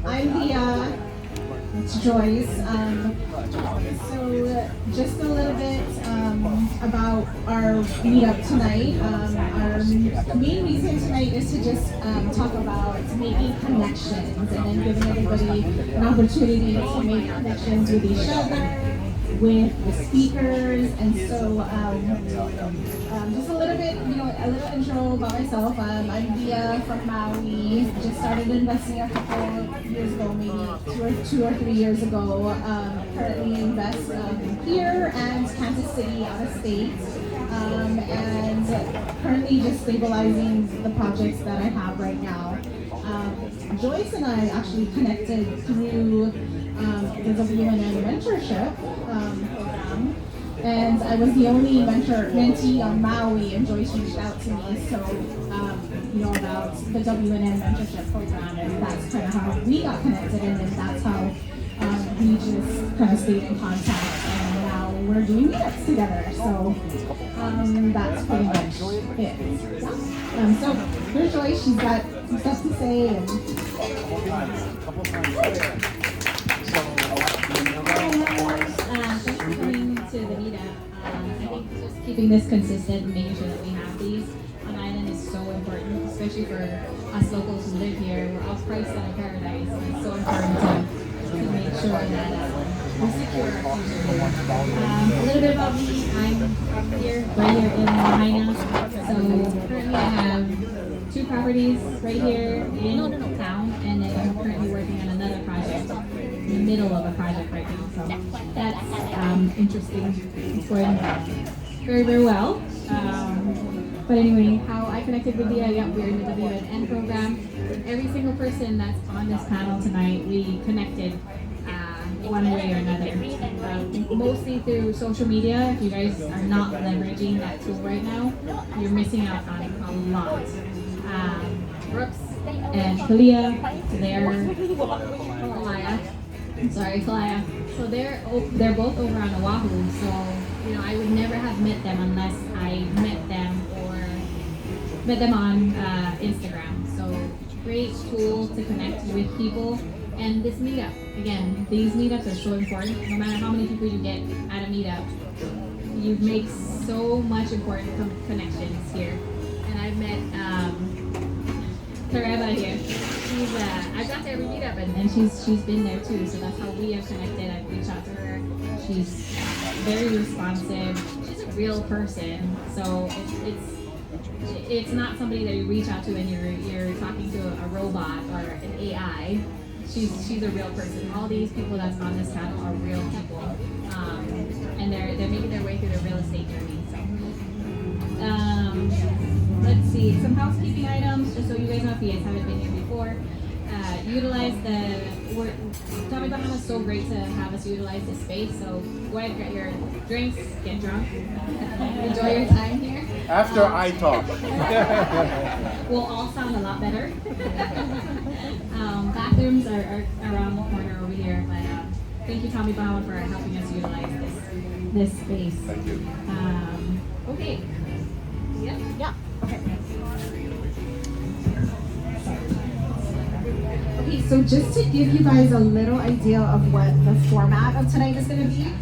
I'm the it's Joyce. So just a little bit about our meetup tonight. Our main reason tonight is to just talk about making connections and then giving everybody an opportunity to make connections with each other, with the speakers, and so just a little bit, a little intro about myself. I'm Dia from Maui. Just started investing a couple years ago, maybe two or 3 years ago. Currently invest here and Kansas City out of state. And currently just stabilizing the projects that I have right now. Joyce and I actually connected through the WNN mentorship program, and I was the only mentee on Maui, and Joyce reached out to me, so about the WNN mentorship program, and that's kind of how we got connected, and then that's how we just kind of stayed in contact, and now we're doing meetups together, so that's pretty much it. Yeah. So here's Joyce, she's got some stuff to say, and thanks for coming to the meetup. I think just keeping this consistent and making sure that we have these on island is so important, especially for us locals who live here. We're off price out of paradise, and it's so important to make sure that we secure our future. A little bit about me. I'm from here, right here in Lahaina. So currently I have 2 properties right here in town, and then I'm currently working on another project in the middle of a project right now. So that's interesting. It's going very, very well. But anyway, how I connected with Dia, we're in the WNN program. Every single person that's on this panel tonight, we connected one way or another. Mostly through social media. If you guys are not leveraging that tool right now, you're missing out on a lot. Brooks and Kalia, Kalia. So they're both over on Oahu. So I would never have met them unless I met them on Instagram. So great tool to connect with people. And this meetup, again, these meetups are so important. No matter how many people you get at a meetup, you make so much important connections here. And I've met Kareba here. I've got to every meetup, and she's been there too. So that's how we have connected. I've reached out to her. She's very responsive. She's a real person. So it's not somebody that you reach out to and you're talking to a robot or an AI. She's a real person. All these people that's on this channel are real people, and they're making their way through their real estate journey. So, let's see, some housekeeping items, just so you guys know if you guys haven't been here before. Utilize Tommy Bahama is so great to have us utilize this space. So go ahead, get your drinks, get drunk, enjoy your time here. After I talk. We'll all sound a lot better. Bathrooms are around the corner over here, but thank you, Tommy Bahama, for helping us utilize this space. Thank you. Okay. yeah, okay. Okay, so just to give you guys a little idea of what the format of tonight is going to be,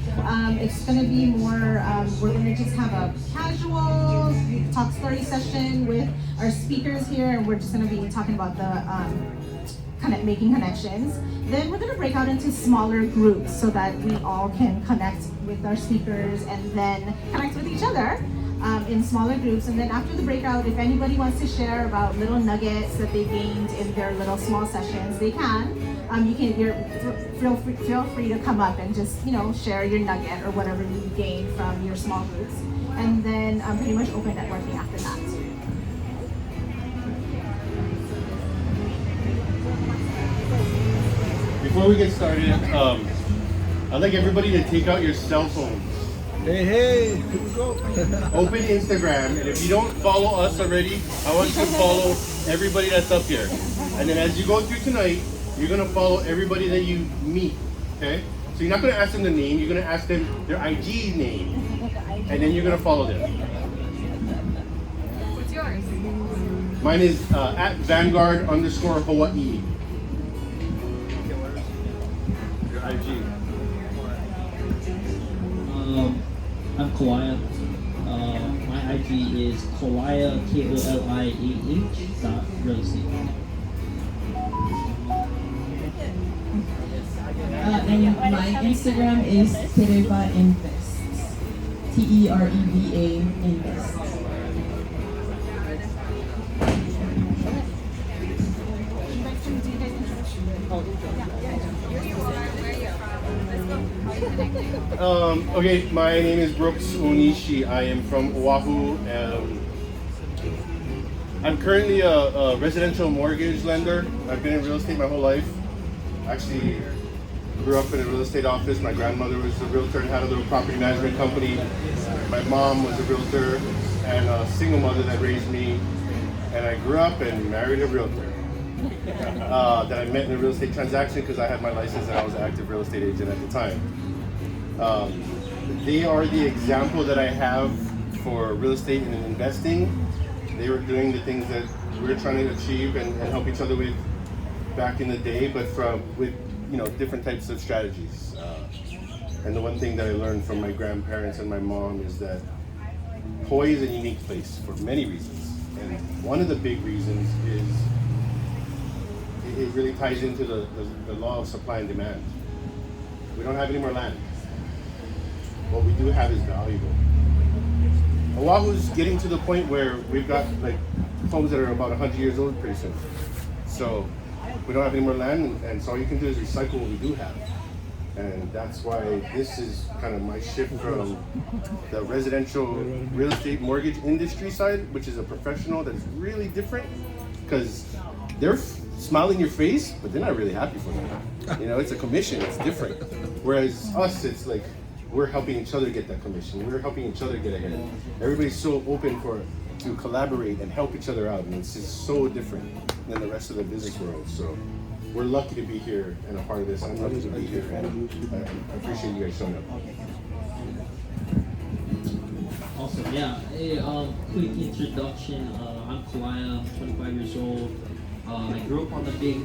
it's going to be more, we're going to just have a casual talk story session with our speakers here, and we're just going to be talking about the making connections. Then we're going to break out into smaller groups so that we all can connect with our speakers and then connect with each other. In smaller groups, and then after the breakout, if anybody wants to share about little nuggets that they gained in their little small sessions, they can. Feel free to come up and just share your nugget or whatever you gained from your small groups, and then pretty much open networking after that. Before we get started, I'd like everybody to take out your cell phones. Hey, here we go. Open Instagram, and if you don't follow us already, I want you to follow everybody that's up here. And then as you go through tonight, you're gonna follow everybody that you meet, okay? So you're not gonna ask them the name, you're gonna ask them their IG name, and then you're gonna follow them. What's yours? Mine is at Vanguard_Hawaii. IG. I'm Koliah. My IG is Koliah, KOLIAH .real estate. And my Instagram is Tereva Invest. TEREVA Invest. Okay, my name is Brooks Onishi. I am from Oahu. I'm currently a residential mortgage lender. I've been in real estate my whole life. Actually, grew up in a real estate office. My grandmother was a realtor and had a little property management company. My mom was a realtor and a single mother that raised me. And I grew up and married a realtor that I met in a real estate transaction because I had my license and I was an active real estate agent at the time. They are the example that I have for real estate and investing. They were doing the things that we're trying to achieve and help each other with back in the day, but with different types of strategies. And the one thing that I learned from my grandparents and my mom is that Hawaii is a unique place for many reasons. And one of the big reasons is it really ties into the law of supply and demand. We don't have any more land. What we do have is valuable. Oahu's getting to the point where we've got like homes that are about 100 years old pretty soon. So we don't have any more land, and so all you can do is recycle what we do have. And that's why this is kind of my shift from the residential real estate mortgage industry side, which is a professional that's really different, because they're smiling in your face, but they're not really happy for them. It's a commission, it's different. Whereas us, it's like, we're helping each other get that commission. We're helping each other get ahead. Everybody's so open to collaborate and help each other out, and it's just so different than the rest of the business world. So we're lucky to be here and a part of this. I'm lucky to be here, and I appreciate you guys showing up. Awesome, yeah. Hey, quick introduction. I'm Koliah, I'm 25 years old. I grew up on the Big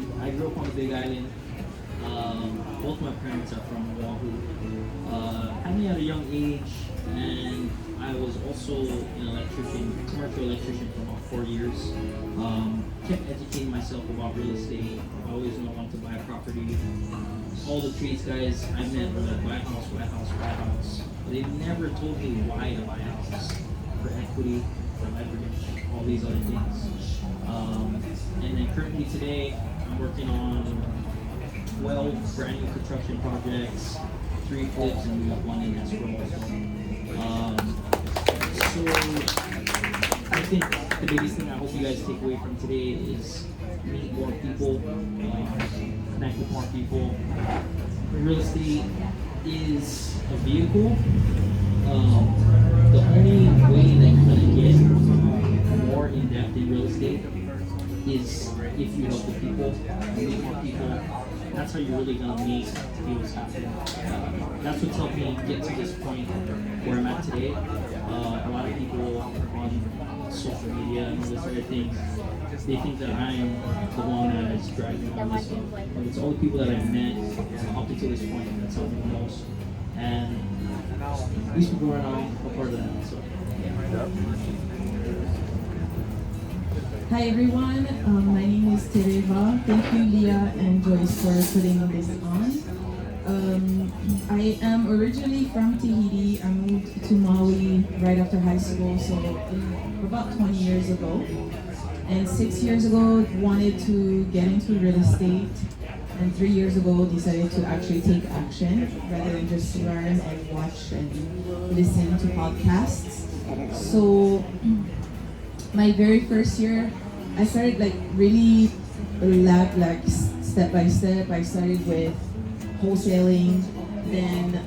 Island. Both my parents are from Oahu. Had me at a young age, and I was also an electrician, commercial electrician for about 4 years. Kept educating myself about real estate. I always knew I wanted to buy a property. All the trades guys I met were like, buy a house, buy a house, buy a house. They never told me why to buy a house. For equity, for leverage, all these other things. And then currently today, I'm working on 12 brand new construction projects, 3 flips, and we got 1 in escrow also. So I think the biggest thing I hope you guys take away from today is meet more people, connect with more people. Real estate is a vehicle. The only way that you're gonna get more in depth in real estate is if you help the people, meet more people. That's how you're really gonna make deals happen. That's what's helped me get to this point where I'm at today. A lot of people on social media and all this other things, they think that I am the one that is driving all this stuff. But it's all the people that I've met up until this point that's helped me the most. And these people are now a part of that. So. Hi everyone, my name is Tereva. Thank you Leah and Joyce for putting this on. I am originally from Tahiti. I moved to Maui right after high school, so about 20 years ago. And 6 years ago, wanted to get into real estate. And 3 years ago, decided to actually take action rather than just learn and watch and listen to podcasts. So my very first year, I started really step by step. I started with wholesaling, then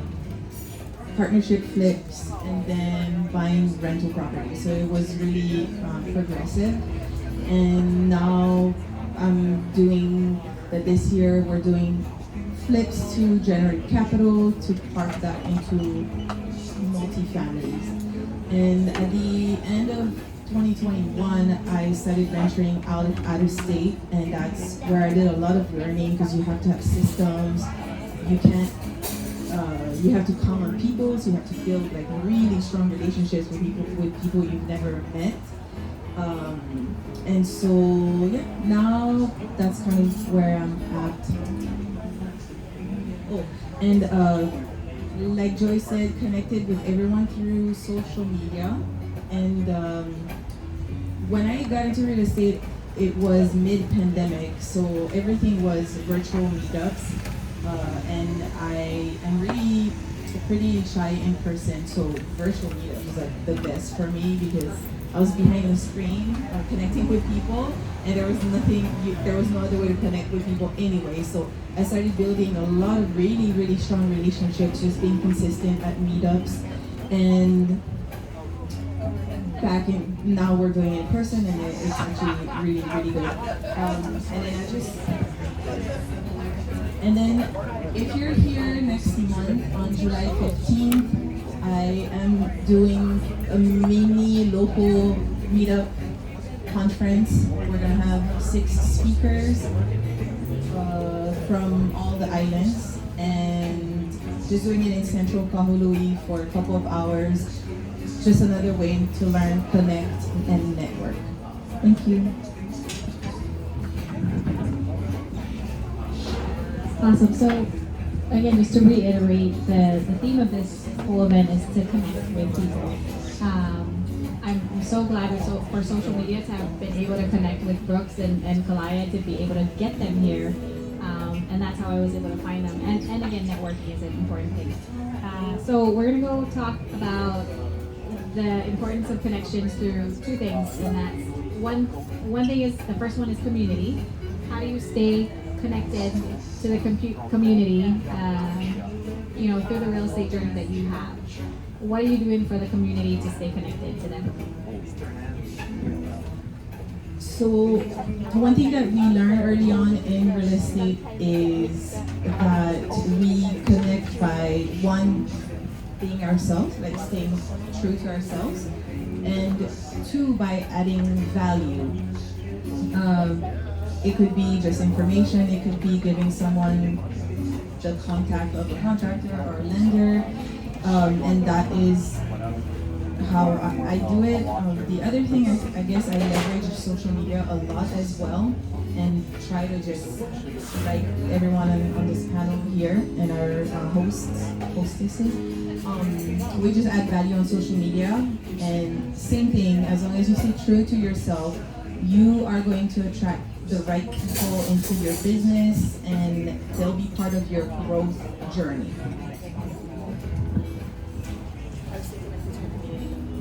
partnership flips, and then buying rental properties. So it was really progressive. And now I'm doing that this year. We're doing flips to generate capital to park that into multi-families. And at the end of 2021, I started venturing out of state, and that's where I did a lot of learning because you have to have systems, you can't. You have to count on people, so you have to build like really strong relationships with people you've never met. And so yeah, now that's kind of where I'm at. Oh, and like Joy said, connected with everyone through social media. And when I got into real estate, it was mid-pandemic, so everything was virtual meetups. And I am really pretty shy in person, so virtual meetup was like the best for me because I was behind the screen connecting with people, and there was no other way to connect with people anyway. So I started building a lot of really, really strong relationships, just being consistent at meetups. And now we're doing it in person, and it's actually really, really good. And then if you're here next month on July 15th, I am doing a mini local meetup conference. We're gonna have 6 speakers from all the islands, and just doing it in Central Kahului for a couple of hours. Just another way to learn, connect, and network. Thank you. Awesome. So, again, just to reiterate, the theme of this whole event is to connect with people. I'm so glad for social media to have been able to connect with Brooks and Kalaya, to be able to get them here. And that's how I was able to find them. And again, networking is an important thing. So we're going to go talk about the importance of connections through 2 things. And that's one thing is, the first one is community. How do you stay connected to the community, through the real estate journey that you have? What are you doing for the community to stay connected to them? So one thing that we learned early on in real estate is that we connect by, one, being ourselves, like staying true to ourselves, and 2, by adding value. It could be just information, it could be giving someone the contact of a contractor or a lender, and that is how I do it. The other thing is, I guess I leverage social media a lot as well, and try to just, like everyone on this panel here and our hostesses, we just add value on social media. And same thing, as long as you stay true to yourself, you are going to attract the right people into your business, and they'll be part of your growth journey.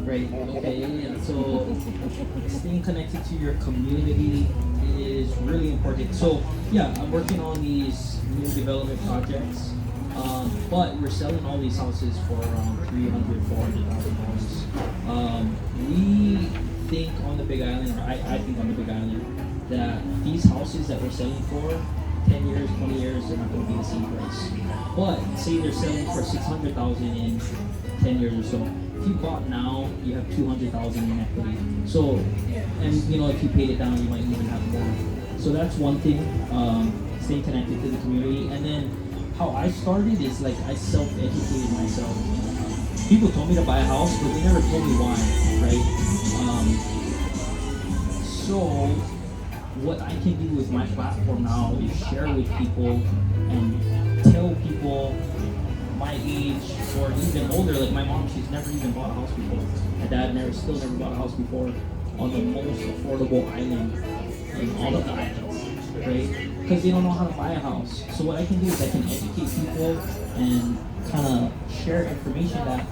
Great. Okay. Yeah. So staying connected to your community is really important. So yeah, I'm working on these new development projects, but we're selling all these houses for around $300,000-$400,000. We think on the Big Island, or I think on the Big Island, that these houses that we're selling for 10 years, 20 years, they're not going to be the same price. But say they're selling for $600,000 in 10 years or so. If you bought now, you have $200,000 in equity. So, and if you paid it down, you might even have more. So that's one thing, staying connected to the community. And then how I started is like I self-educated myself. People told me to buy a house, but they never told me why, right? So what I can do with my platform now is share with people and tell people my age or even older, like my mom, she's never even bought a house before. My dad still never bought a house before on the most affordable island in all of the islands, right? Because they don't know how to buy a house. So what I can do is I can educate people and kind of share information that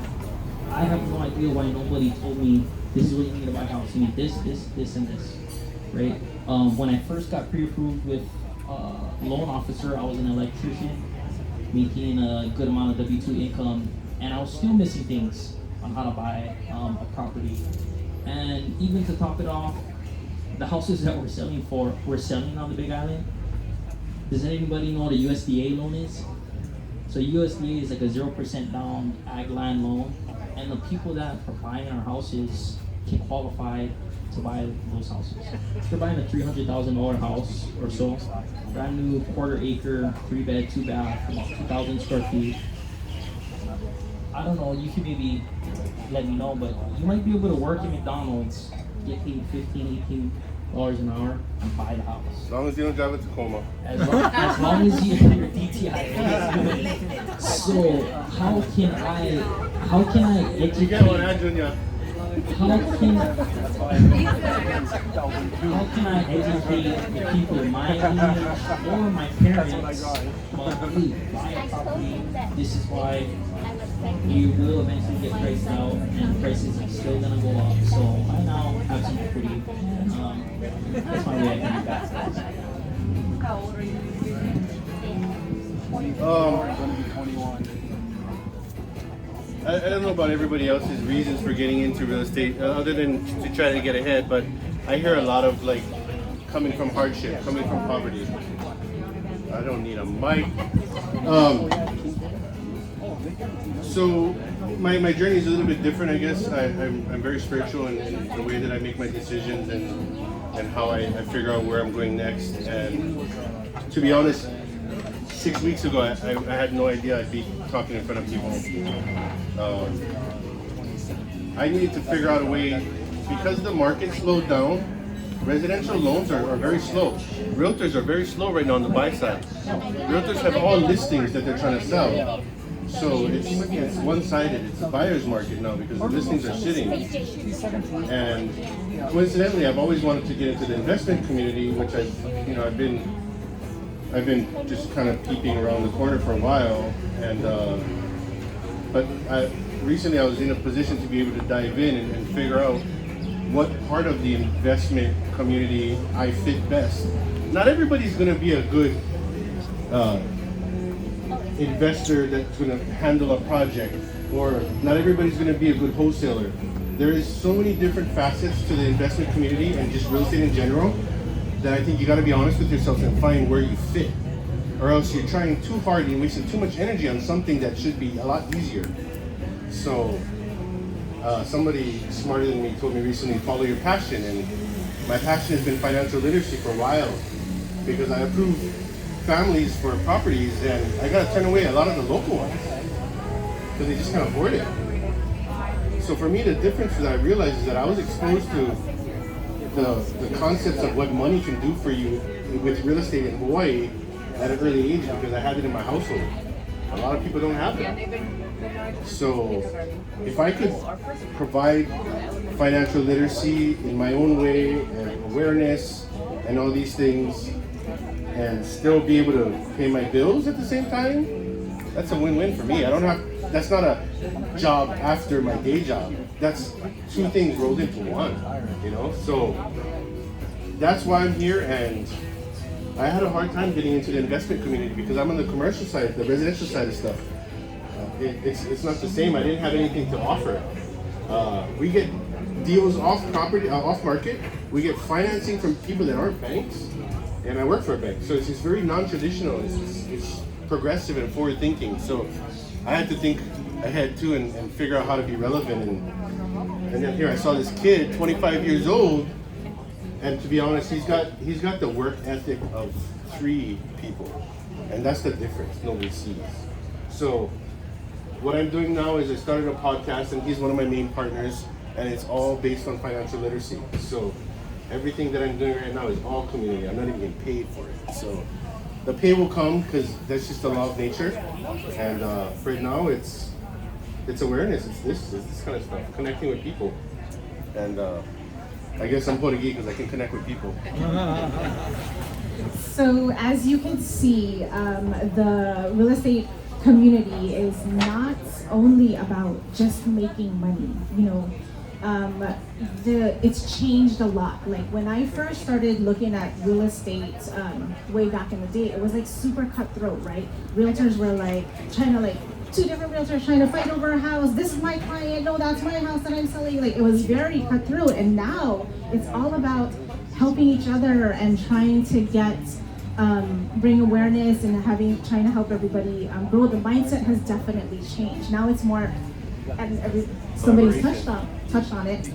I have no idea why nobody told me this is what you need to buy a house. You need this, this, this, and this, right? When I first got pre-approved with a loan officer, I was an electrician, making a good amount of W-2 income, and I was still missing things on how to buy a property. And even to top it off, the houses that we're selling on the Big Island. Does anybody know what a USDA loan is? So USDA is like a 0% down ag land loan, and the people that are buying our houses can qualify to buy those houses. If you're buying a $300,000 house or so, brand new quarter acre, 3-bed, 2-bath, about 2,000 square feet. I don't know, you could maybe let me know, but you might be able to work at McDonald's, get paid $15, $18 an hour, and buy the house. As long as you don't drive it to Tacoma. As long as you have your DTI. So how can I educate? You get one, Junior. How can I educate the people my age or my parents about, hey, buy a property, this is why you will eventually get priced out and prices are still gonna go up. So I now have some equity. That's my way I can do that. How old are you? 21. I don't know about everybody else's reasons for getting into real estate, other than to try to get ahead, but I hear a lot of like coming from hardship, coming from poverty. I don't need a mic. So my journey is a little bit different, I guess. I'm very spiritual in the way that I make my decisions and how I figure out where I'm going next. And to be honest, 6 weeks ago, I had no idea I'd be talking in front of people. I needed to figure out a way, because the market slowed down, residential loans are very slow. Realtors are very slow right now on the buy side. Realtors have all listings that they're trying to sell. So it's one-sided. It's a buyer's market now because the listings are sitting. And coincidentally, I've always wanted to get into the investment community, which I've been just kind of peeping around the corner for a while, but recently I was in a position to be able to dive in and figure out what part of the investment community I fit best. Not everybody's going to be a good investor that's going to handle a project, or not everybody's going to be a good wholesaler. There is so many different facets to the investment community and just real estate in general that I think you got to be honest with yourself and find where you fit, or else you're trying too hard and you're wasting too much energy on something that should be a lot easier. So somebody smarter than me told me recently, follow your passion, and my passion has been financial literacy for a while, because I approve families for properties and I got to turn away a lot of the local ones because they just can't afford it. So for me, the difference that I realized is that I was exposed to the concepts of what money can do for you with real estate in Hawaii at an early age, because I had it in my household. A lot of people don't have that. So if I could provide financial literacy in my own way and awareness and all these things and still be able to pay my bills at the same time, that's a win-win for me. That's not a job after my day job. That's two things rolled into one, So that's why I'm here, and I had a hard time getting into the investment community because I'm on the commercial side, the residential side of stuff. It's not the same. I didn't have anything to offer. We get deals off market. We get financing from people that aren't banks, and I work for a bank, so it's just very non-traditional. It's progressive and forward-thinking. So I had to think ahead too and figure out how to be relevant. And then here I saw this kid, 25 years old, and to be honest, he's got the work ethic of 3 people, and that's the difference nobody sees. So what I'm doing now is I started a podcast, and he's one of my main partners, and it's all based on financial literacy. So everything that I'm doing right now is all community. I'm not even getting paid for it. So the pay will come because that's just the law of nature. And right now it's awareness. It's this kind of stuff, connecting with people. And I guess I'm Portuguese because I can connect with people. So as you can see, the real estate community is not only about just making money. It's changed a lot. Like when I first started looking at real estate way back in the day, it was like super cutthroat, right? Realtors were like trying to 2 different realtors trying to fight over a house. This is my client. No, that's my house that I'm selling. Like it was very cutthroat. And now it's all about helping each other and trying to bring awareness and trying to help everybody grow. The mindset has definitely changed. Now it's more and somebody's touched on it,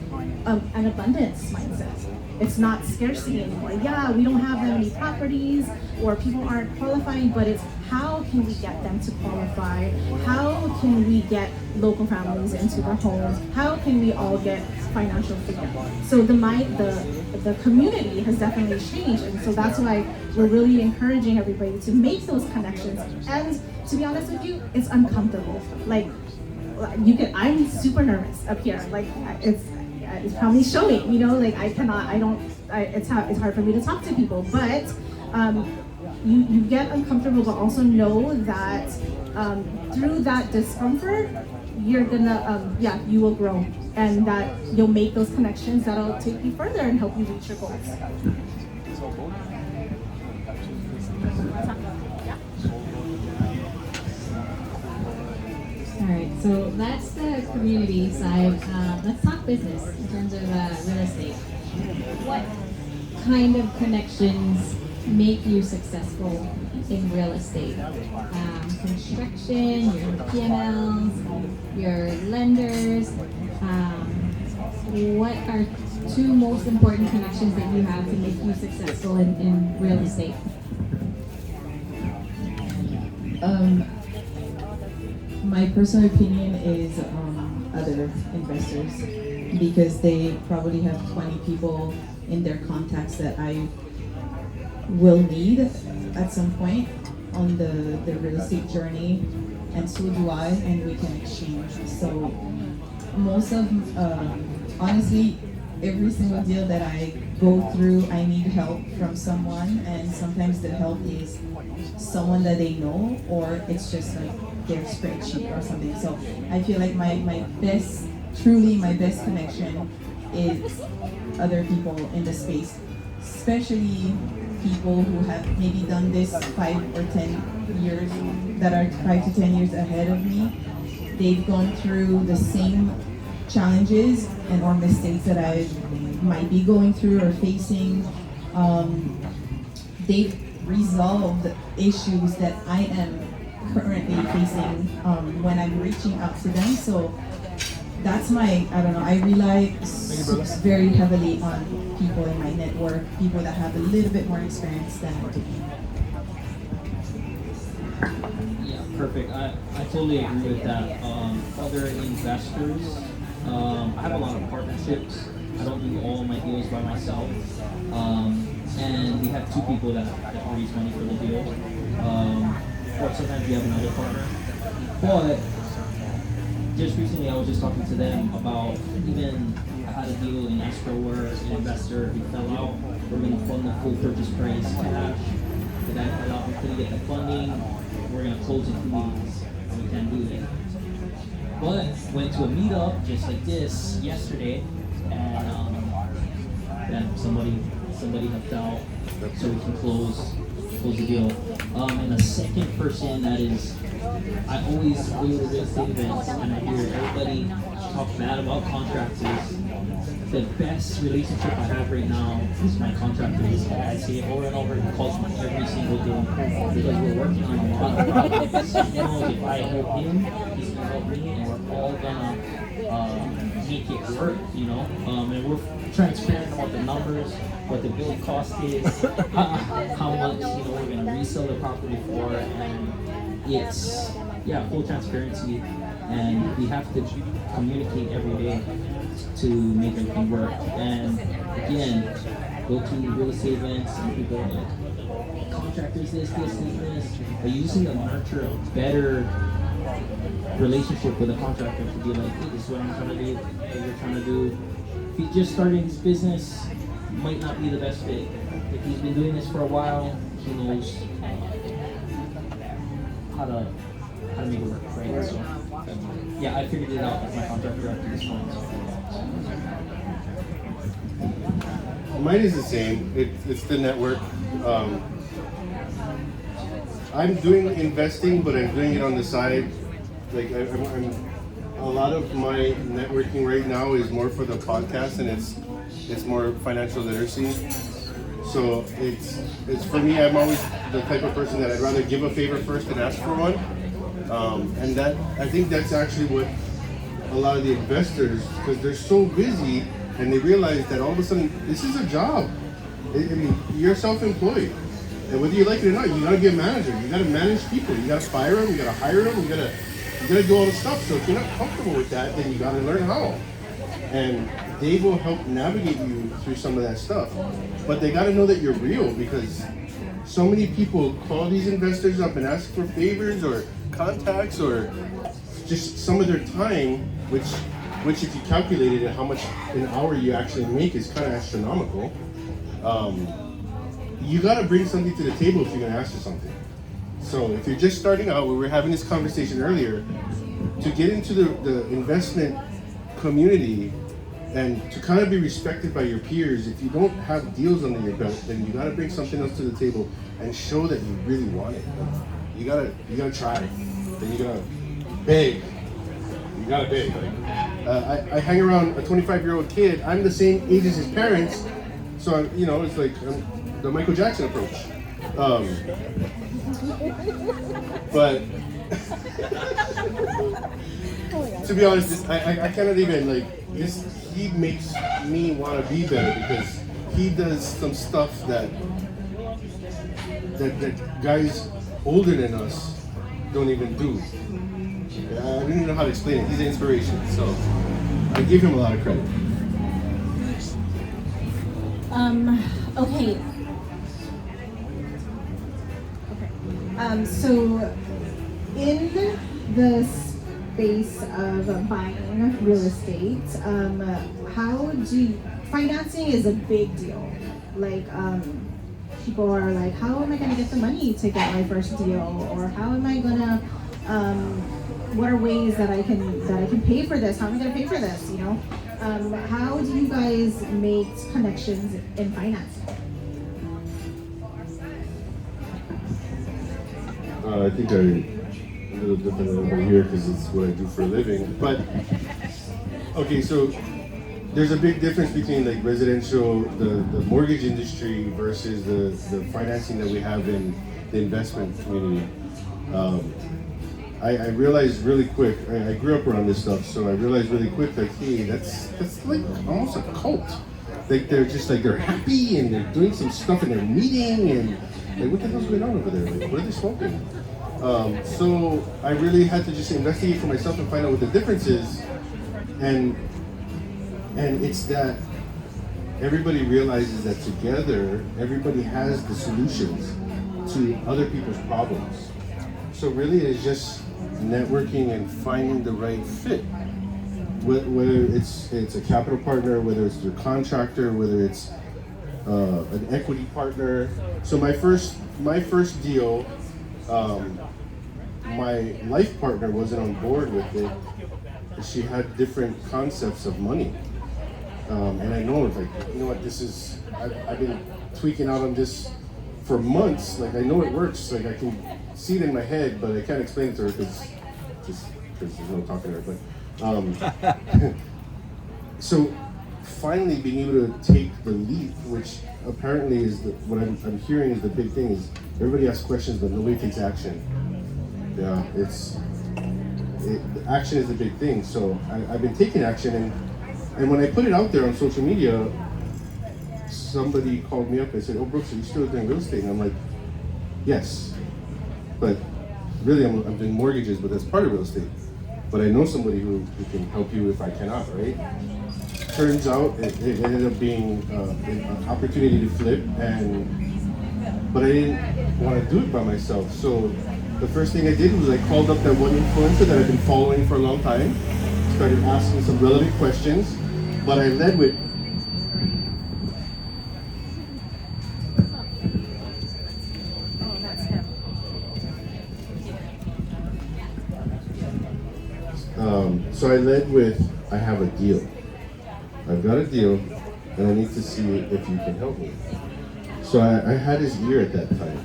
an abundance mindset. It's not scarcity anymore. Yeah, we don't have that many properties or people aren't qualifying, but it's how can we get them to qualify? How can we get local families into their homes? How can we all get financial freedom? So the community has definitely changed, and so that's why we're really encouraging everybody to make those connections. And to be honest with you, it's uncomfortable. Like I'm super nervous up here. Like it's probably showing, like it's hard for me to talk to people, but you get uncomfortable, but also know that through that discomfort, you're gonna, you will grow, and that you'll make those connections that'll take you further and help you reach your goals. All right, so that's the community side. Let's talk business in terms of real estate. What kind of connections make you successful in real estate? Construction, your PMLs, your lenders. What are two most important connections that you have to make you successful in real estate? My personal opinion is other investors, because they probably have 20 people in their contacts that I will need at some point on the real estate journey, and so do I, and we can exchange. So most of, honestly, every single deal that I go through, I need help from someone, and sometimes the help is someone that they know, or it's just like their spreadsheet or something. So I feel like my best connection is other people in the space, especially people who have maybe done this 5 or 10 years, that are 5 to 10 years ahead of me. They've gone through the same challenges and or mistakes that I might be going through or facing. They've resolved issues that I am currently facing when I'm reaching out to them. So that's I rely very heavily on people in my network, people that have a little bit more experience than I do. Yeah, perfect. I totally agree with that. Other investors, I have a lot of partnerships. I don't do all my deals by myself. And we have 2 people that raise money for the deal. Or sometimes we have another partner. But just recently I was just talking to them about, even I had a deal in escrow where an investor, he fell out. We're going to fund the full purchase price cash. The guy fell out, we couldn't get the funding. We're going to close in 2 weeks. We can't do it. But went to a meetup just like this yesterday, and somebody helped out so we can close the deal. And the second person that is, I always go to real estate events and I hear everybody talk bad about contractors. The best relationship I have right now is my contractor. I see it over and over. He calls me every single day because we're working on a lot of projects. He knows if I help him, he's gonna help me, and we're all gonna make it work, and we're transparent about the numbers, what the build cost is, how much we're gonna resell the property for, and it's full transparency, and we have to communicate every day to make everything work. And again, go to real estate events and people are like, contractors this, but you just need to nurture a better relationship with a contractor to be like, hey, this is what I'm trying to do, what you're trying to do. If he's just starting his business, might not be the best fit. If he's been doing this for a while, he knows how to make it work, right? So I figured it out with my contractor after this one. Mine is the same. It's the network. I'm doing investing, but I'm doing it on the side. Like I'm a lot of my networking right now is more for the podcast, and it's more financial literacy. So it's for me. I'm always the type of person that I'd rather give a favor first than ask for one. And that I think that's actually what a lot of the investors because they're so busy and they realize that all of a sudden this is a job. I mean, you're self-employed, and whether you like it or not, you gotta be a manager. You gotta manage people. You gotta fire them. You gotta hire them. You gotta do all the stuff. So if you're not comfortable with that, then you gotta learn how. And they will help navigate you through some of that stuff. But they gotta know that you're real because so many people call these investors up and ask for favors or contacts or just some of their time, which if you calculated it, how much an hour you actually make is kind of astronomical. You got to bring something to the table if you're going to ask for something. So if you're just starting out, we were having this conversation earlier, to get into the investment community and to kind of be respected by your peers, if you don't have deals under your belt, then you got to bring something else to the table and show that you really want it. You gotta try it. Then you gotta beg. You gotta beg. I hang around a 25-year-old kid. I'm the same age as his parents, so it's like the Michael Jackson approach. But to be honest, I cannot even this. He makes me want to be better because he does some stuff that guys older than us don't even do. I don't even know how to explain it. He's an inspiration, so I give him a lot of credit. Okay. So in the space of buying real estate, financing is a big deal. People are like, how am I gonna get the money to get my first deal? Or how am I gonna, what are ways that I can pay for this? How am I gonna pay for this, How do you guys make connections in financing? I think I'm a little different over here because it's what I do for a living. But, okay, so there's a big difference between residential, the mortgage industry versus the financing that we have in the investment community. I realized really quick, I grew up around this stuff, so I realized really quick, hey, that's like almost a cult. They're just they're happy and they're doing some stuff and they're meeting and what the hell's going on over there? What are they smoking? So I really had to just investigate for myself and find out what the difference is. And it's that everybody realizes that together, everybody has the solutions to other people's problems. So really it's just networking and finding the right fit. Whether it's a capital partner, whether it's your contractor, whether it's an equity partner. So my first deal, my life partner wasn't on board with it. She had different concepts of money. And I know, this is, I've been tweaking out on this for months. I know it works. I can see it in my head, but I can't explain it to her because there's no talking to her. But so finally being able to take the leap, which apparently is what I'm hearing is the big thing, is everybody asks questions, but nobody takes action. Yeah, action is the big thing. So I've been taking action, and when I put it out there on social media, somebody called me up and said, "Oh, Brooks, are you still doing real estate?" And I'm like, "Yes, but really I'm doing mortgages, but that's part of real estate. But I know somebody who can help you if I cannot, right?" Turns out it ended up being an opportunity to flip, but I didn't want to do it by myself. So the first thing I did was I called up that one influencer that I've been following for a long time, started asking some relevant questions, but I led with, I have a deal. I've got a deal, and I need to see if you can help me. So I had his ear at that time.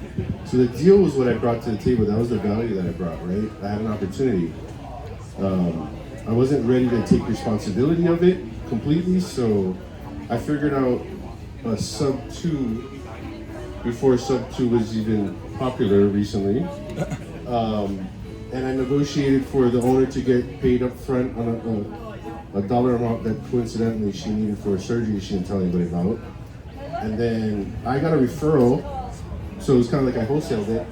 So the deal was what I brought to the table. That was the value that I brought, right? I had an opportunity. I wasn't ready to take responsibility of it completely, so I figured out a sub 2 before sub 2 was even popular recently. and I negotiated for the owner to get paid up front on a dollar amount that coincidentally she needed for a surgery she didn't tell anybody about. And then I got a referral, so it was kind of like I wholesaled it.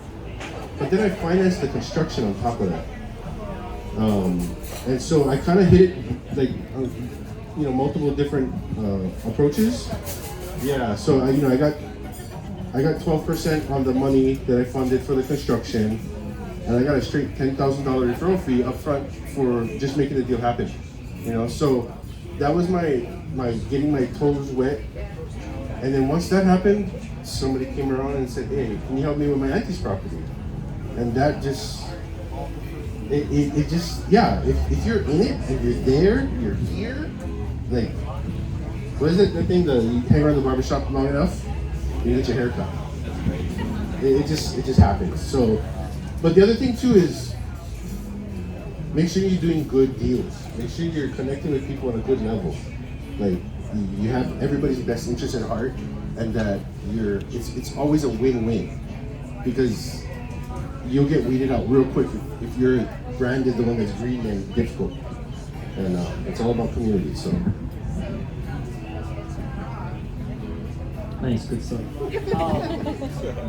But then I financed the construction on top of that. And so I kind of hit it like, multiple different approaches. Yeah, so I got 12% on the money that I funded for the construction, and I got a straight $10,000 referral fee up front for just making the deal happen. So that was my getting my toes wet. And then once that happened, somebody came around and said, "Hey, can you help me with my auntie's property?" And that just, it just, yeah, if you're in it and you're there, you're here, like, what is it, the thing, you hang around the barbershop long enough, you get your hair cut. It just happens. So, but the other thing too is, make sure you're doing good deals. Make sure you're connecting with people on a good level. Like, you have everybody's best interest at heart, and that it's always a win-win, because you'll get weeded out real quick if your brand is the one that's greedy and difficult. And it's all about community. So. Nice, good stuff.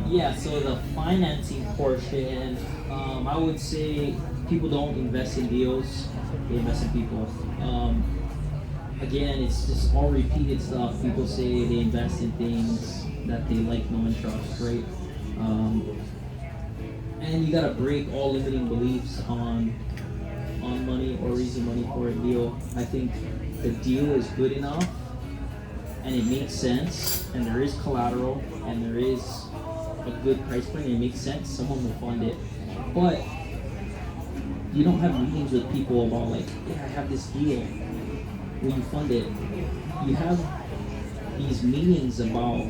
Yeah, so the financing portion, I would say people don't invest in deals, they invest in people. Again, it's just all repeated stuff. People say they invest in things that they like, know, and trust, right? And you gotta break all limiting beliefs on money or raising money for a deal. I think the deal is good enough and it makes sense, and there is collateral, and there is a good price point, and it makes sense, someone will fund it. But you don't have meetings with people about like, yeah, I have this deal, will you fund it? You have these meetings about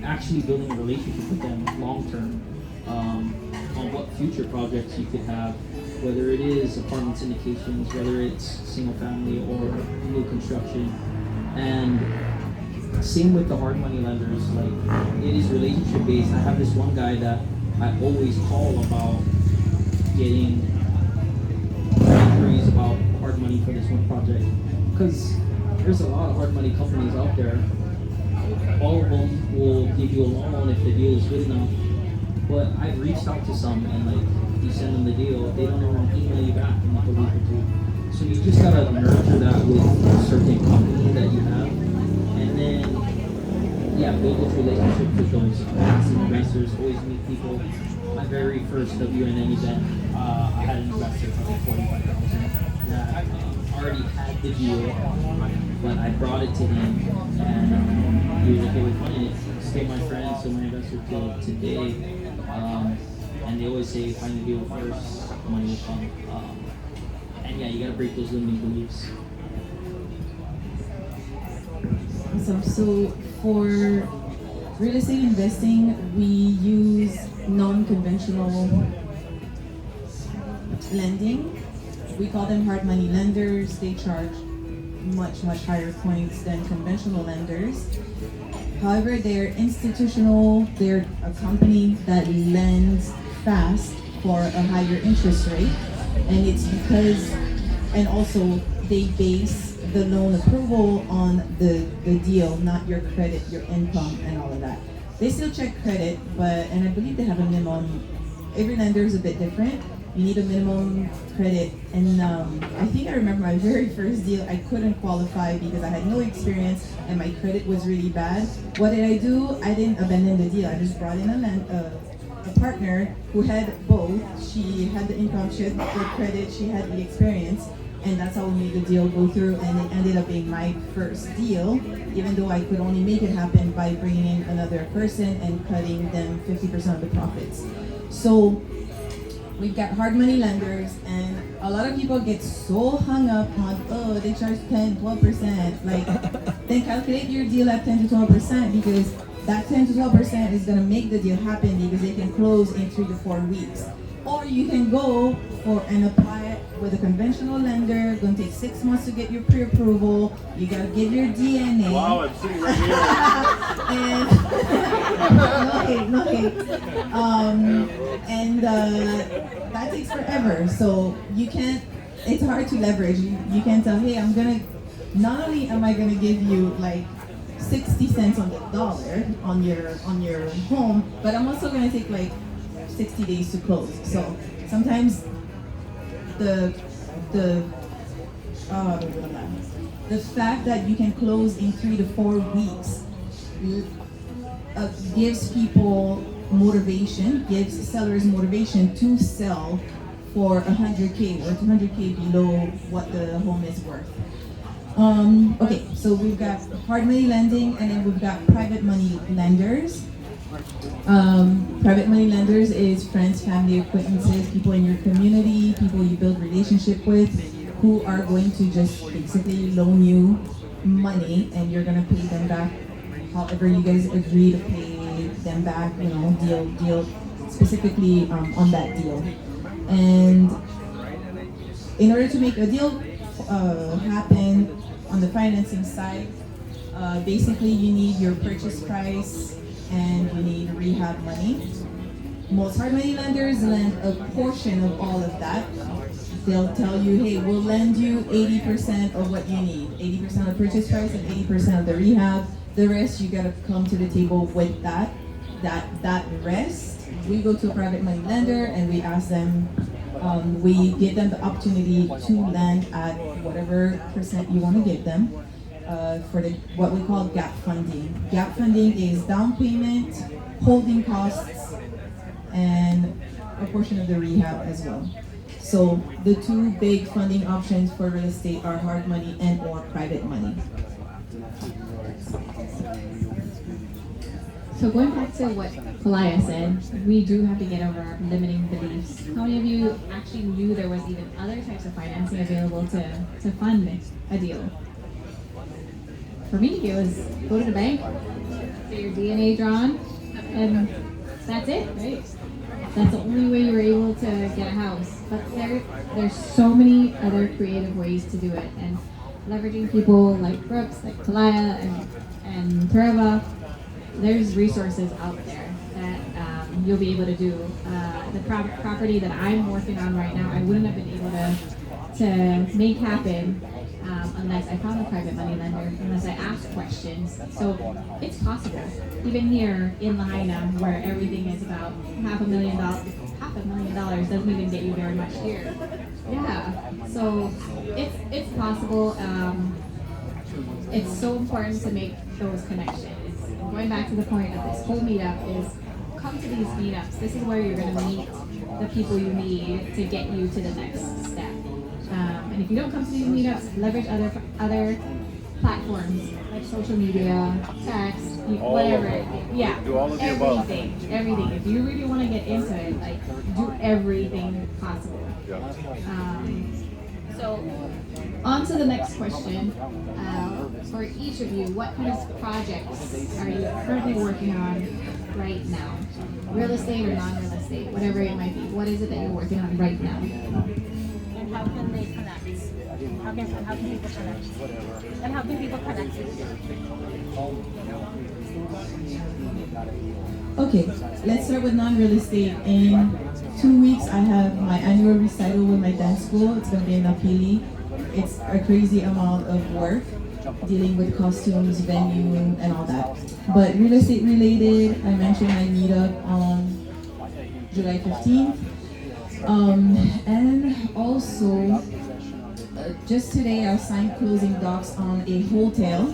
actually building a relationship with them long term, on what future projects you could have, whether it is apartment syndications, whether it's single family or new construction. And same with the hard money lenders, like, it is relationship based. I have this one guy that I always call about getting inquiries about hard money for this one project, because there's a lot of hard money companies out there. All of them will give you a loan if the deal is good enough, but I've reached out to some, and like, you send them the deal, they don't even email you back in like a week or two. So you just gotta nurture that with a certain company that you have, and then, yeah, build those relationships with those passive investors. Always meet people. My very first WNN event, I had an investor for like $45,000 that already had the deal, but I brought it to him, and he was okay with funding it. Still my friend, still my investor till today. And they always say, find the deal first, the money will come. And yeah, you gotta break those limiting beliefs. Awesome. So for real estate investing, we use non-conventional lending. We call them hard money lenders. They charge much higher points than conventional lenders. However, they're institutional. They're a company that lends fast for a higher interest rate, and it's because, and also they base the loan approval on the deal, not your credit, your income, and all of that. They still check credit, and I believe they have a minimum. Every lender is a bit different. You need a minimum credit, and I think I remember my very first deal, I couldn't qualify because I had no experience and my credit was really bad. What did I do? I didn't abandon the deal. I just brought in a partner who had both. She had the income, she had the credit, she had the experience, and that's how we made the deal go through, and it ended up being my first deal, even though I could only make it happen by bringing in another person and cutting them 50% of the profits. So we've got hard money lenders, and a lot of people get so hung up on, oh, they charge 10, 12%. Like, then calculate your deal at 10 to 12%, because that 10 to 12% is going to make the deal happen because they can close in 3 to 4 weeks. Or you can go for and apply it with a conventional lender. Going to take 6 months to get your pre-approval. You got to give your DNA. Wow, I'm sitting right here. And no hate. That takes forever. So you can't. It's hard to leverage. You can't tell, hey, not only am I gonna give you like 60 cents on the dollar on your home, but I'm also gonna take like 60 days to close. So sometimes the fact that you can close in 3 to 4 weeks gives people motivation, gives sellers motivation to sell for 100K or 200K below what the home is worth. Okay, so we've got hard money lending, and then we've got private money lenders. Private money lenders is friends, family, acquaintances, people in your community, people you build relationship with, who are going to just basically loan you money, and you're gonna pay them back however you guys agree to pay them back. You know, deal specifically on that deal. And in order to make a deal happen on the financing side, basically you need your purchase price and you need rehab money. Most hard money lenders lend a portion of all of that. They'll tell you, hey, we'll lend you 80% of what you need, 80% of the purchase price and 80% of the rehab. The rest, you gotta come to the table with that rest. We go to a private money lender and we ask them, we give them the opportunity to lend at whatever percent you want to give them for what we call gap funding. Gap funding is down payment, holding costs, and a portion of the rehab as well. So the two big funding options for real estate are hard money and or private money. So going back to what Kalaya said, we do have to get over our limiting beliefs. How many of you actually knew there was even other types of financing available to fund a deal? For me, it was go to the bank, get your DNA drawn, and that's it, right? That's the only way you were able to get a house. But there's so many other creative ways to do it, and leveraging people like Brooks, like Kalaya, and Treva. There's resources out there that you'll be able to do. The property that I'm working on right now, I wouldn't have been able to make happen unless I found a private money lender, unless I asked questions. So it's possible. Even here in Lahaina, where everything is about $500,000, $500,000 doesn't even get you very much here. Yeah, so it's possible. It's so important to make those connections. Going back to the point of this whole meetup is come to these meetups. This is where you're going to meet the people you need to get you to the next step. And if you don't come to these meetups, leverage other platforms like social media, text, whatever. Yeah, Do all of the above. Everything. If you really want to get into it, like do everything possible. Yeah. So, on to the next question. For each of you, what kind of projects are you currently working on right now? Real estate or non-real estate, whatever it might be. What is it that you're working on right now? And how can they connect? How can people connect? And how can people connect with you? Okay, let's start with non-real estate. In 2 weeks, I have my annual recital with my dance school. It's going to be in Napili. It's a crazy amount of work dealing with costumes, venue, and all that. But real estate related, I mentioned my meetup on July 15th. And also, just today I signed closing docs on a hotel.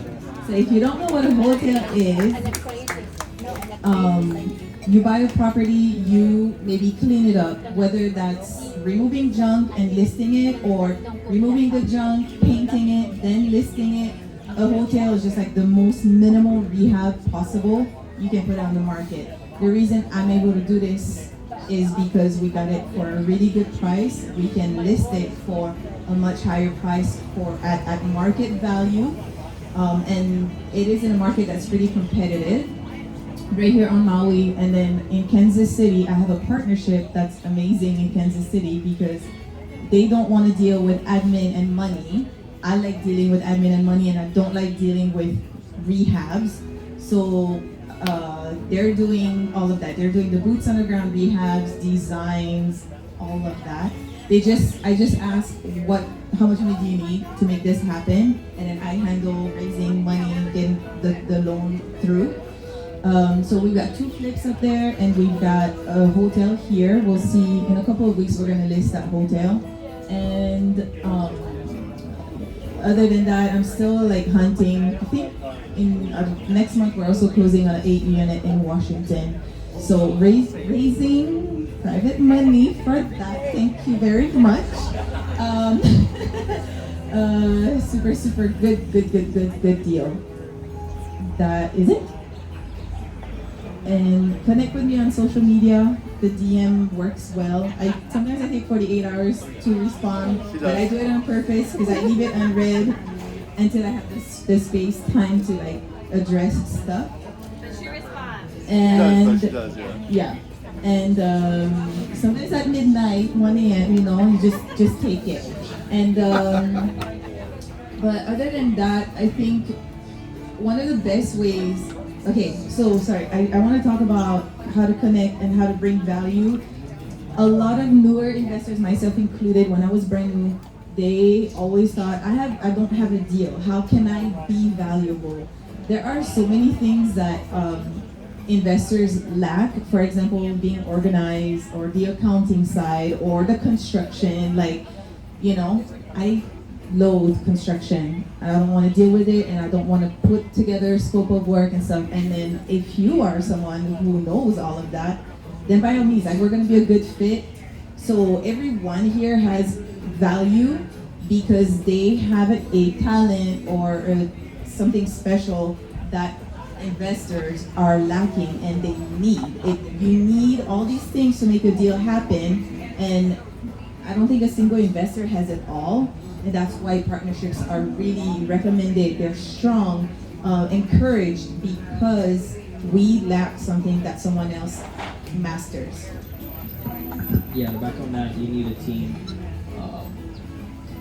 So if you don't know what a hotel is, you buy a property, you maybe clean it up, whether that's removing junk and listing it, or removing the junk, painting it, then listing it. A hotel is just like the most minimal rehab possible you can put on the market. The reason I'm able to do this is because we got it for a really good price. We can list it for a much higher price at market value. And it is in a market that's pretty competitive. right here on Maui, and then in Kansas City, I have a partnership that's amazing in Kansas City because they don't want to deal with admin and money. I like dealing with admin and money, and I don't like dealing with rehabs. So they're doing all of that. They're doing the boots on the ground rehabs, designs, all of that. I just ask how much money do you need to make this happen, and then I handle raising money, getting the loan through. So we've got 2 flips up there, and we've got a hotel here. We'll see in a couple of weeks. We're gonna list that hotel, and other than that, I'm still like hunting. I think in next month we're also closing on an 8 unit in Washington. So raising private money for that. Thank you very much. Super good deal. That is it. And connect with me on social media. The DM works well. Sometimes I take 48 hours to respond, but I do it on purpose because I leave it unread until I have the space time to like address stuff. But she responds. And She does, yeah. And sometimes at midnight, 1 a.m., you just take it. And but other than that, I think one of the best ways. Okay, so sorry, I want to talk about how to connect and how to bring value. A lot of newer investors, myself included, when I was brand new, they always thought, I don't have a deal. How can I be valuable? There are so many things that investors lack. For example, being organized, or the accounting side, or the construction. I loathe construction. I don't want to deal with it, and I don't want to put together a scope of work and stuff. And then if you are someone who knows all of that, then by all means, we're going to be a good fit. So everyone here has value because they have a talent or something special that investors are lacking and they need. You need all these things to make a deal happen, and I don't think a single investor has it all. And that's why partnerships are really recommended. They're strong, encouraged, because we lack something that someone else masters. Yeah, back on that, you need a team.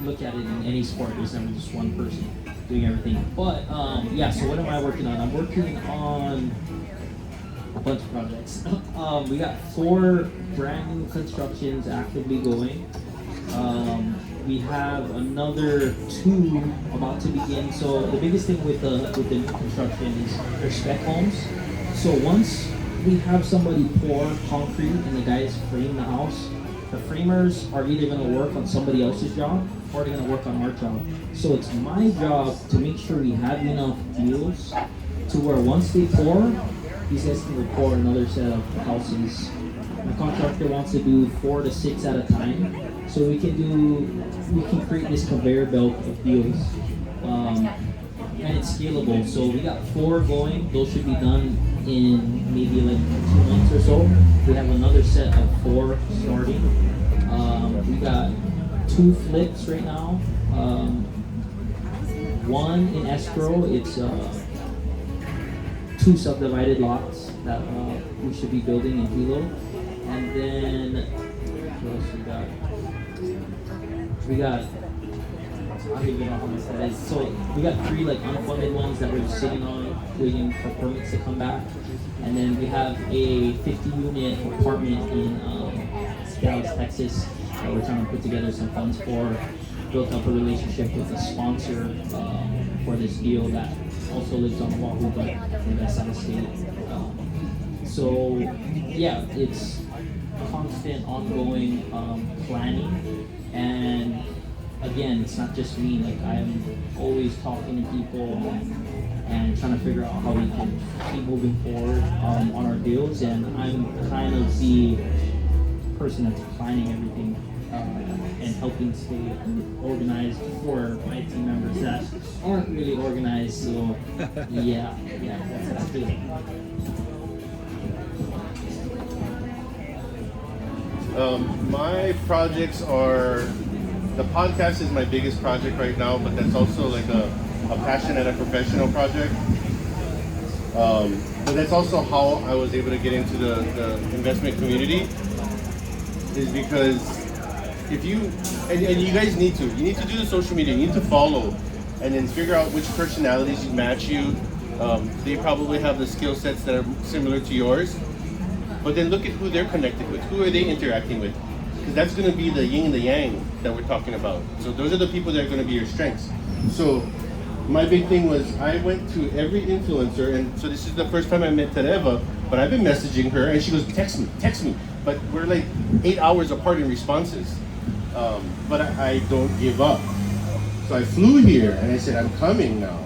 Look at it in any sport. There's never just one person doing everything. But so what am I working on? I'm working on a bunch of projects. We got 4 brand new constructions actively going. We have another 2 about to begin. So the biggest thing with the new construction is they're spec homes. So once we have somebody pour concrete and the guys frame the house, the framers are either going to work on somebody else's job or they're going to work on our job. So it's my job to make sure we have enough deals to where once they pour, these guys can go pour another set of houses. My contractor wants to do 4 to 6 at a time. So we can create this conveyor belt of deals, and it's scalable. So we got 4 going. Those should be done in maybe like 2 months or so. We have another set of 4 starting. We got 2 flips right now. One in escrow. It's 2 subdivided lots that we should be building in Hilo. And then what else we got? I don't even know how much that is. So we got 3 like unfunded ones that we're just sitting on, waiting for permits to come back. And then we have a 50-unit apartment in Dallas, Texas that we're trying to put together some funds for. Built up a relationship with a sponsor for this deal that also lives on Oahu but invests out of state. So yeah, it's constant, ongoing planning. And again, it's not just me. Like, I'm always talking to people and trying to figure out how we can keep moving forward on our deals. And I'm kind of the person that's planning everything and helping stay organized for my team members that aren't really organized. So yeah, that's good. My projects are, the podcast is my biggest project right now, but that's also like a passion and a professional project. But that's also how I was able to get into the investment community, is because if you, and you guys need to do the social media, you need to follow, and then figure out which personalities match you. They probably have the skill sets that are similar to yours, but then look at who they're connected with, who are they interacting with, because that's going to be the yin and the yang that we're talking about. So those are the people that are going to be your strengths. So my big thing was I went to every influencer, and so this is the first time I met Tereva, but I've been messaging her, and she goes, text me. But we're like 8 hours apart in responses. But I don't give up. So I flew here, and I said, I'm coming now.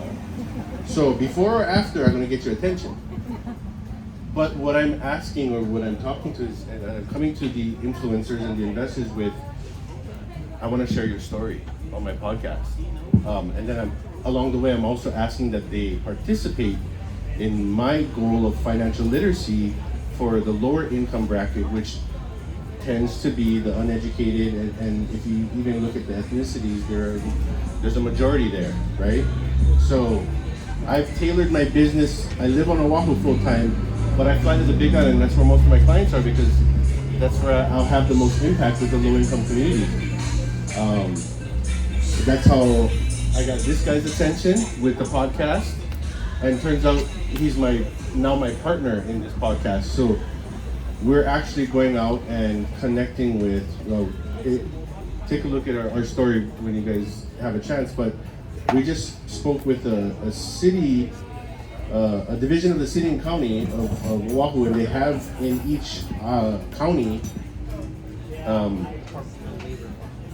So before or after, I'm going to get your attention. But what I'm asking, or what I'm talking to is, and I'm coming to the influencers and the investors with, I want to share your story on my podcast. And then along the way, I'm also asking that they participate in my goal of financial literacy for the lower income bracket, which tends to be the uneducated, and if you even look at the ethnicities, there's a majority there, right? So I've tailored my business. I live on Oahu full time, but I fly to the Big Island, and that's where most of my clients are, because that's where I'll have the most impact with the low income community. That's how I got this guy's attention with the podcast, and turns out he's now my partner in this podcast. So we're actually going out and connecting with, take a look at our story when you guys have a chance, but we just spoke with a city, a division of the city and county of Oahu, and they have in each county,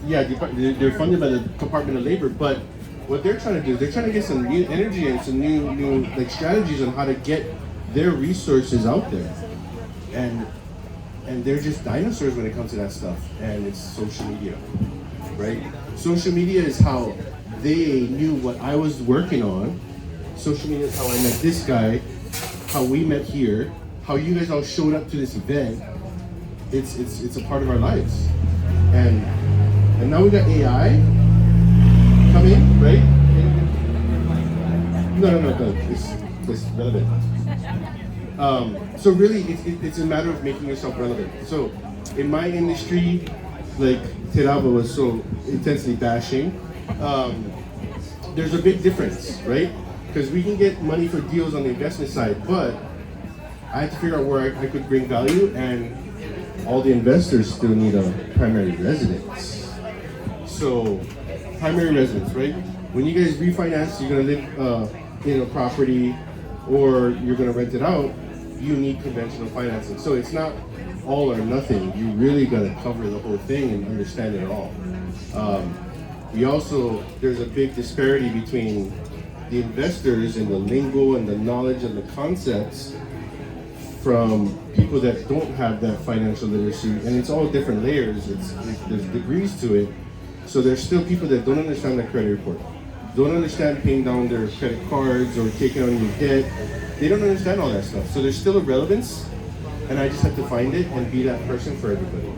they're funded by the Department of Labor, but what they're trying to do is they're trying to get some new energy and some new like strategies on how to get their resources out there. And they're just dinosaurs when it comes to that stuff. And it's social media, right? Social media is how they knew what I was working on. Social media is how I met this guy, how we met here, how you guys all showed up to this event. It's a part of our lives. And now we got AI coming, right? No. It's relevant. So really, it's a matter of making yourself relevant. So in my industry, like Terava was so intensely bashing, there's a big difference, right? Because we can get money for deals on the investment side, but I had to figure out where I could bring value, and all the investors still need a primary residence. So primary residence, right? When you guys refinance, you're gonna live in a property, or you're gonna rent it out, you need conventional financing. So it's not all or nothing. You really gotta cover the whole thing and understand it all. There's a big disparity between the investors and the lingo and the knowledge and the concepts from people that don't have that financial literacy, and it's all different layers. There's degrees to it. So there's still people that don't understand the credit report, don't understand paying down their credit cards or taking on new debt. They don't understand all that stuff. So there's still a relevance, and I just have to find it and be that person for everybody,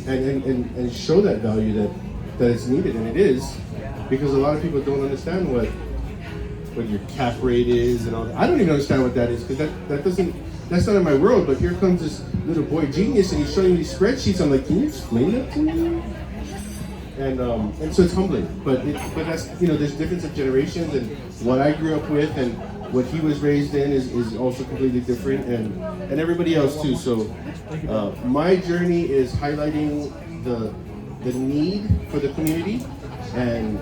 and show that value that is needed, and it is, because a lot of people don't understand what your cap rate is and all that. I don't even understand what that is, because that's not in my world. But here comes this little boy genius, and he's showing me these spreadsheets. I'm like, can you explain that to me? And so it's humbling, but that's, there's difference of generations, and what I grew up with and what he was raised in is also completely different, and everybody else too. So my journey is highlighting the need for the community, and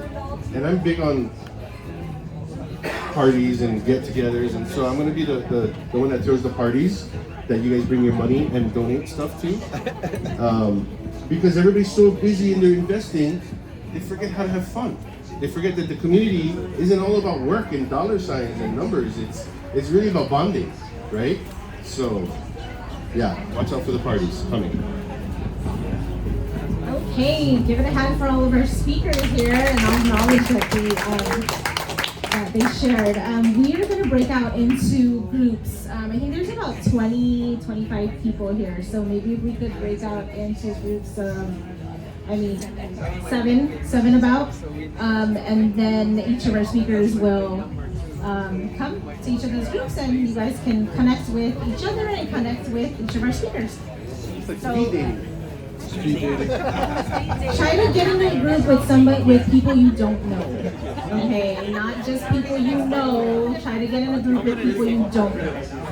I'm big on parties and get-togethers, and so I'm going to be the one that throws the parties that you guys bring your money and donate stuff to. Because everybody's so busy in their investing, they forget how to have fun. They forget that the community isn't all about work and dollar signs and numbers. It's really about bonding, right? So, yeah, watch out for the parties coming. Okay, give it a hand for all of our speakers here and all the knowledge that they shared. We are going to break out into groups. I think there's about 25 people here, so maybe if we could break out into groups of, seven about, and then each of our speakers will come to each of those groups and you guys can connect with each other and connect with each of our speakers. It's like So, speed dating. try to get in a group with people you don't know. Okay, not just people you know. Try to get in a group with people you don't know.